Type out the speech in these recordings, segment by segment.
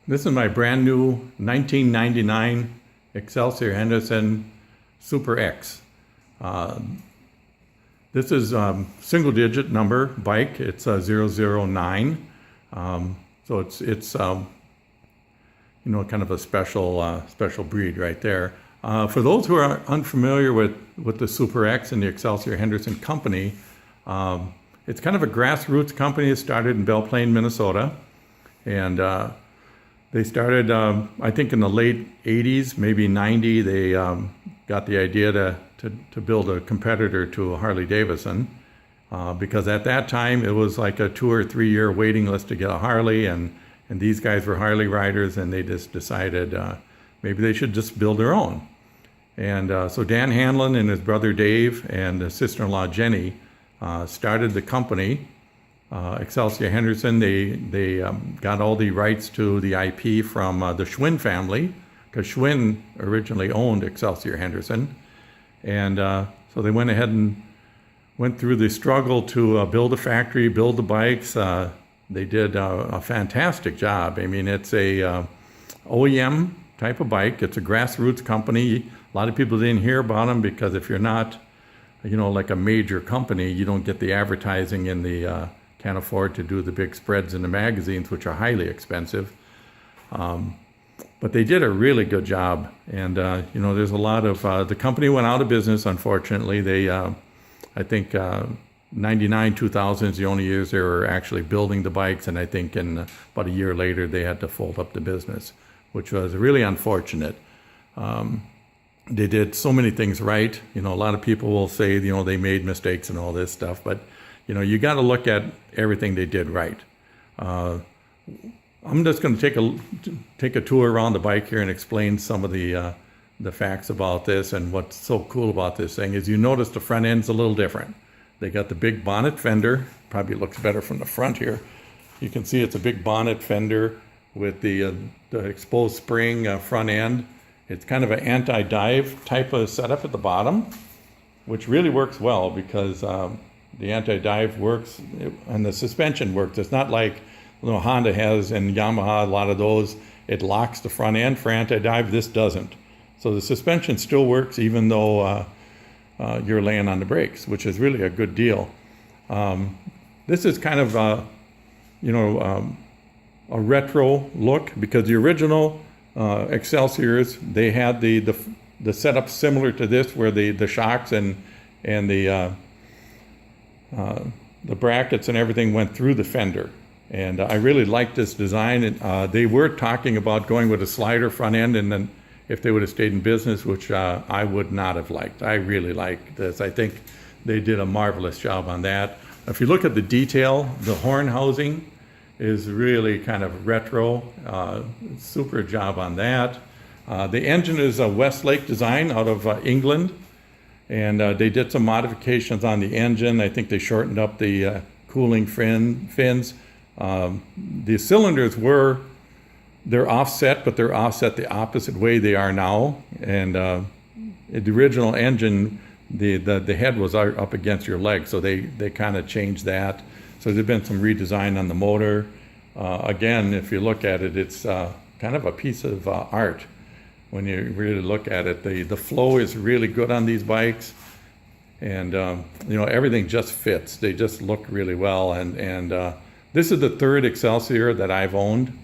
This is my brand new 1999 Excelsior-Henderson Super X. Uh, this is single digit number bike. It's 009. So it's kind of a special breed right there. For those who are unfamiliar with the Super X and the Excelsior-Henderson company, it's kind of a grassroots company. It started in Belle Plaine, Minnesota, and they started, I think, in the late 80s, maybe 90. They got the idea to build a competitor to Harley Davidson, because at that time it was like a 2 or 3 year waiting list to get a Harley, and these guys were Harley riders, and they just decided maybe they should just build their own. And so Dan Hanlon and his brother Dave and his sister-in-law Jenny started the company. Excelsior-Henderson, they got all the rights to the IP from the Schwinn family, because Schwinn originally owned Excelsior-Henderson. And so they went ahead and went through the struggle to build a factory, build the bikes. They did a fantastic job. I mean, it's a OEM type of bike. It's a grassroots company. A lot of people didn't hear about them because if you're not, like a major company, you don't get the advertising and the can't afford to do the big spreads in the magazines, which are highly expensive. But they did a really good job. And, there's a lot of, the company went out of business, unfortunately. They, I think, 99, 2000 is the only years they were actually building the bikes. And I think in about a year later, they had to fold up the business, which was really unfortunate. They did so many things right. A lot of people will say, they made mistakes and all this stuff, but you got to look at everything they did right. I'm just going to take a tour around the bike here and explain some of the facts about this. And what's so cool about this thing is you notice the front end's a little different. They got the big Bonnet Fender. Probably looks better from the front here. You can see it's a big Bonnet Fender with the exposed spring front end. It's kind of an anti-dive type of setup at the bottom, which really works well because the anti-dive works and the suspension works. It's not like Honda has and Yamaha, a lot of those, it locks the front end for anti-dive. This doesn't. So the suspension still works even though you're laying on the brakes, which is really a good deal. This is kind of a retro look because the original Excelsiors, they had the setup similar to this where the shocks and the brackets and everything went through the fender. And I really liked this design. And they were talking about going with a slider front end, and then if they would have stayed in business, which I would not have liked. I really like this. I think they did a marvelous job on that. If you look at the detail, the horn housing is really kind of retro. Super job on that. The engine is a Westlake design out of England. And they did some modifications on the engine. I think they shortened up the cooling fins. The cylinders they're offset, but they're offset the opposite way they are now. And the original engine, the head was up against your leg, so they kind of changed that. So there's been some redesign on the motor. Again, if you look at it, it's kind of a piece of art. When you really look at it, the flow is really good on these bikes, and everything just fits. They just look really well. And this is the third Excelsior that I've owned,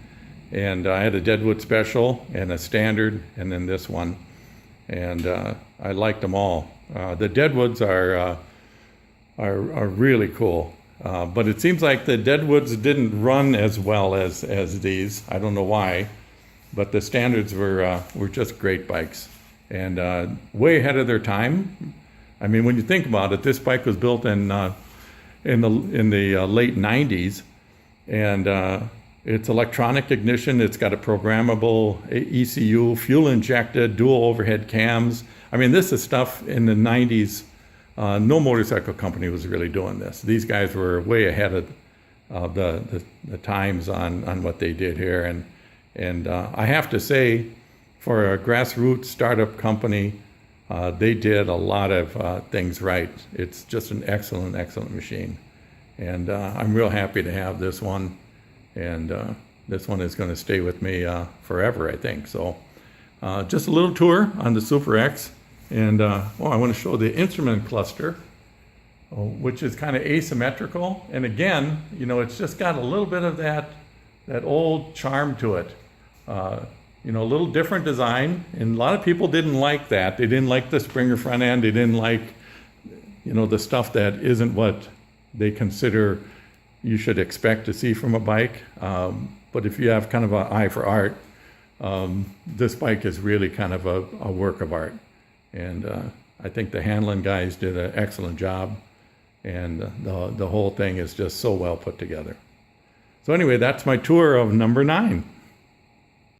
and I had a Deadwood Special and a Standard, and then this one, and I liked them all. The Deadwoods are really cool, but it seems like the Deadwoods didn't run as well as these. I don't know why. But the Standards were just great bikes, and way ahead of their time. I mean, when you think about it, this bike was built in the late '90s, and it's electronic ignition. It's got a programmable ECU, fuel injected, dual overhead cams. I mean, this is stuff in the '90s. No motorcycle company was really doing this. These guys were way ahead of the times on what they did here, and I have to say, for a grassroots startup company, they did a lot of things right. It's just an excellent machine. And I'm real happy to have this one. And this one is going to stay with me forever, I think. So just a little tour on the Super X. And I want to show the instrument cluster, which is kind of asymmetrical. And again, it's just got a little bit of that old charm to it. A little different design. And a lot of people didn't like that. They didn't like the Springer front end. They didn't like, the stuff that isn't what they consider you should expect to see from a bike. But if you have kind of an eye for art, this bike is really kind of a work of art. And I think the Hanlon guys did an excellent job. And the whole thing is just so well put together. So anyway, that's my tour of number 9.